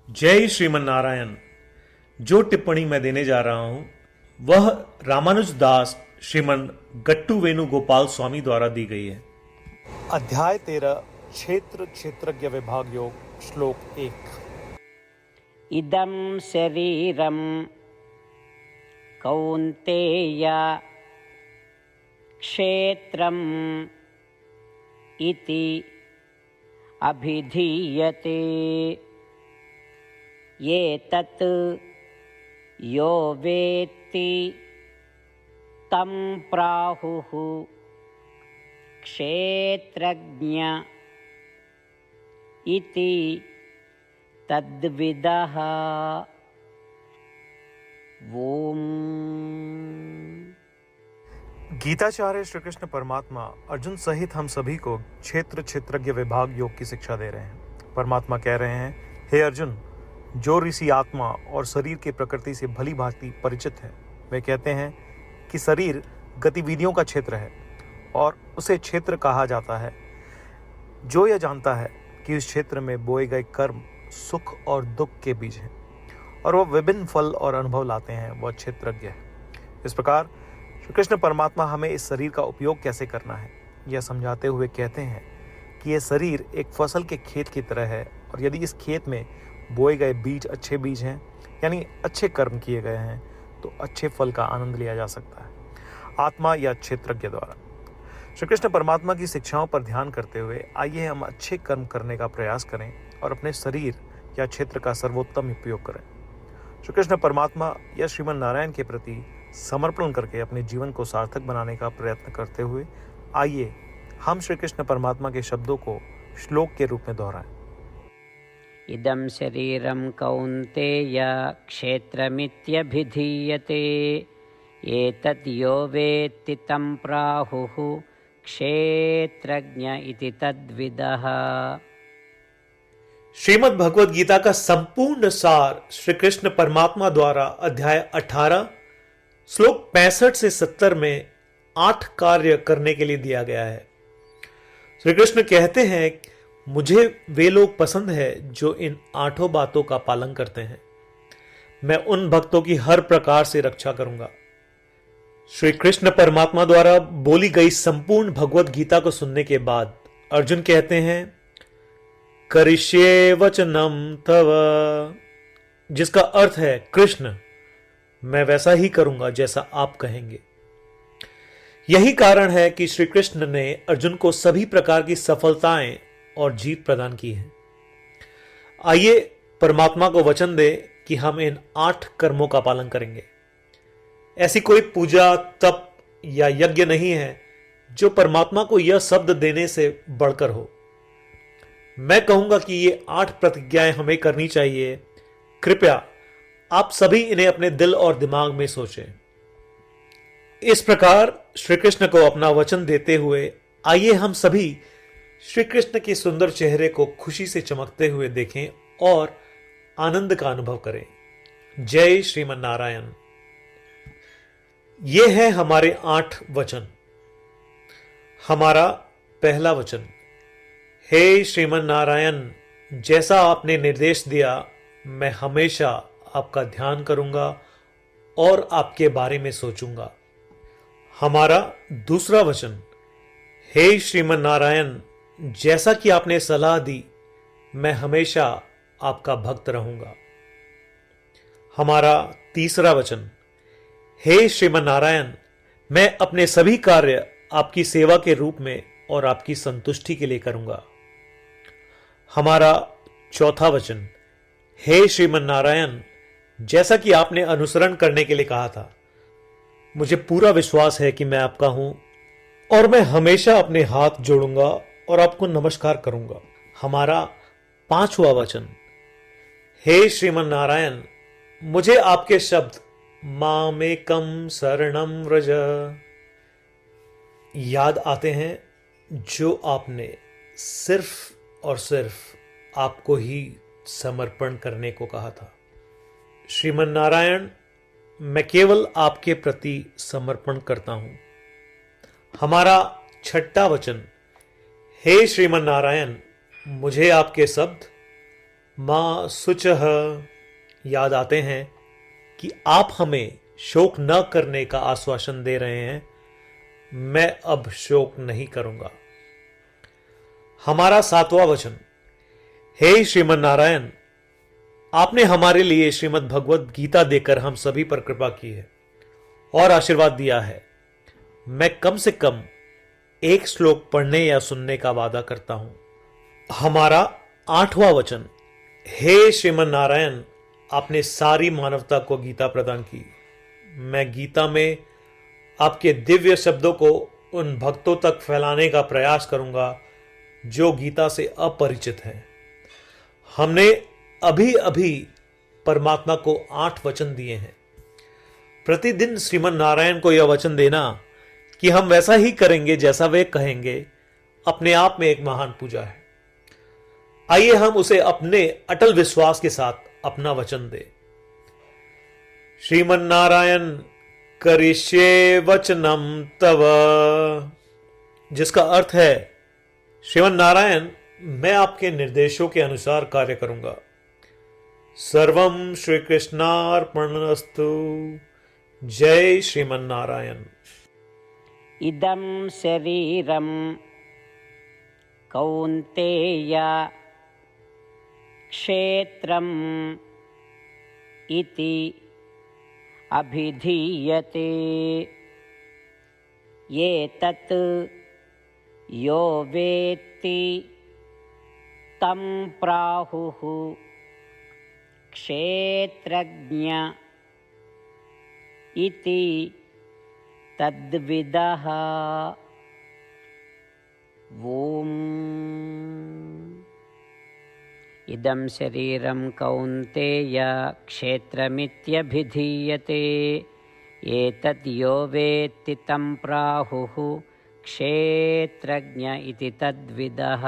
जय श्रीमन नारायण। जो टिप्पणी मैं देने जा रहा हूं वह रामानुज दास श्रीमन गट्टू वेणुगोपाल स्वामी द्वारा दी गई है। अध्याय 13 क्षेत्र क्षेत्रज्ञ विभाग योग श्लोक 1। इदं शरीरं कौन्तेय क्षेत्रम् इति अभिधीयते। एतत् यो वेत्ति तं प्राहुः क्षेत्रज्ञ इति तद्विदः। ओम। गीताचार्य श्री कृष्ण परमात्मा अर्जुन सहित हम सभी को क्षेत्र क्षेत्रज्ञ विभाग योग की शिक्षा दे रहे हैं। परमात्मा कह रहे हैं, हे अर्जुन, जो ऋषि आत्मा और शरीर की प्रकृति से भली भांति परिचित है वे कहते हैं कि शरीर गतिविधियों का क्षेत्र है और उसे क्षेत्र कहा जाता है। जो यह जानता है कि इस क्षेत्र में बोए गए कर्म सुख और दुख के बीज हैं और वह विभिन्न फल और अनुभव लाते हैं, वह क्षेत्रज्ञ है। इस प्रकार श्री कृष्ण परमात्मा हमें इस शरीर का उपयोग कैसे करना है यह समझाते हुए कहते हैं कि यह शरीर एक फसल के खेत की तरह है और यदि इस खेत में बोए गए बीज अच्छे बीज हैं यानी अच्छे कर्म किए गए हैं तो अच्छे फल का आनंद लिया जा सकता है आत्मा या क्षेत्रज्ञ द्वारा। श्री कृष्ण परमात्मा की शिक्षाओं पर ध्यान करते हुए आइए हम अच्छे कर्म करने का प्रयास करें और अपने शरीर या क्षेत्र का सर्वोत्तम उपयोग करें। श्री कृष्ण परमात्मा या श्रीमन नारायण के प्रति समर्पण करके अपने जीवन को सार्थक बनाने का प्रयत्न करते हुए आइए हम श्री कृष्ण परमात्मा के शब्दों को श्लोक के रूप में दोहराएं। इदं शरीरं कौन्तेय क्षेत्रमित्यभिधीयते। एतद् यो वेत्ति तं प्राहुः क्षेत्रज्ञ इति तद्विदः। श्रीमद् भगवद गीता का संपूर्ण सार श्री कृष्ण परमात्मा द्वारा अध्याय 18 श्लोक 65 से 70 में 8 कार्य करने के लिए दिया गया है। श्री कृष्ण कहते हैं, मुझे वे लोग पसंद है जो इन 8 बातों का पालन करते हैं। मैं उन भक्तों की हर प्रकार से रक्षा करूंगा। श्री कृष्ण परमात्मा द्वारा बोली गई संपूर्ण भगवद गीता को सुनने के बाद अर्जुन कहते हैं, करिष्ये वचनम तव, जिसका अर्थ है, कृष्ण मैं वैसा ही करूंगा जैसा आप कहेंगे। यही कारण है कि श्री कृष्ण ने अर्जुन को सभी प्रकार की सफलताएं और जीत प्रदान की है। आइए परमात्मा को वचन दे कि हम इन 8 कर्मों का पालन करेंगे। ऐसी कोई पूजा तप या यज्ञ नहीं है जो परमात्मा को यह शब्द देने से बढ़कर हो। मैं कहूंगा कि ये 8 प्रतिज्ञाएं हमें करनी चाहिए। कृपया आप सभी इन्हें अपने दिल और दिमाग में सोचें। इस प्रकार श्री कृष्ण को अपना वचन देते हुए आइए हम सभी श्री कृष्ण के सुंदर चेहरे को खुशी से चमकते हुए देखें और आनंद का अनुभव करें। जय श्रीमन नारायण। ये है हमारे 8 वचन। हमारा पहला वचन, हे श्रीमन नारायण, जैसा आपने निर्देश दिया मैं हमेशा आपका ध्यान करूंगा और आपके बारे में सोचूंगा। हमारा दूसरा वचन, हे श्रीमन नारायण, जैसा कि आपने सलाह दी मैं हमेशा आपका भक्त रहूंगा। हमारा तीसरा वचन, हे श्रीमन नारायण, मैं अपने सभी कार्य आपकी सेवा के रूप में और आपकी संतुष्टि के लिए करूंगा। हमारा चौथा वचन, हे श्रीमन नारायण, जैसा कि आपने अनुसरण करने के लिए कहा था मुझे पूरा विश्वास है कि मैं आपका हूं और मैं हमेशा अपने हाथ जोड़ूंगा और आपको नमस्कार करूंगा। हमारा पांचवा वचन, हे श्रीमन नारायण, मुझे आपके शब्द मामेकम शरणम व्रज याद आते हैं जो आपने सिर्फ और सिर्फ आपको ही समर्पण करने को कहा था। श्रीमन नारायण, मैं केवल आपके प्रति समर्पण करता हूं। हमारा छठा वचन, हे श्रीमन नारायण, मुझे आपके शब्द माँ शुचः याद आते हैं कि आप हमें शोक न करने का आश्वासन दे रहे हैं। मैं अब शोक नहीं करूंगा। हमारा 7वां वचन, हे श्रीमन नारायण, आपने हमारे लिए श्रीमद् भगवत गीता देकर हम सभी पर कृपा की है और आशीर्वाद दिया है। मैं कम से कम एक श्लोक पढ़ने या सुनने का वादा करता हूं। हमारा 8वां वचन, हे श्रीमन नारायण, आपने सारी मानवता को गीता प्रदान की। मैं गीता में आपके दिव्य शब्दों को उन भक्तों तक फैलाने का प्रयास करूंगा जो गीता से अपरिचित हैं। हमने अभी अभी परमात्मा को 8 वचन दिए हैं। प्रतिदिन श्रीमन नारायण को यह वचन देना कि हम वैसा ही करेंगे जैसा वे कहेंगे, अपने आप में एक महान पूजा है। आइए हम उसे अपने अटल विश्वास के साथ अपना वचन दें। श्रीमन नारायण करिष्ये वचनम तव, जिसका अर्थ है, श्रीमन नारायण, मैं आपके निर्देशों के अनुसार कार्य करूंगा। सर्वम श्री कृष्णार्पणमस्तु। जय श्रीमन नारायण। इदं शरीरं कौन्तेय क्षेत्रम् इति अभिधीयते। एतत् यो वेत्ति तं प्राहुः क्षेत्रज्ञ इति तद्विदः। ॐ इदं शरीरं कौन्तेय क्षेत्रमित्यभिधीयते। एतद् यो वेत्ति तं प्राहुः क्षेत्रज्ञ इति तद्विदः।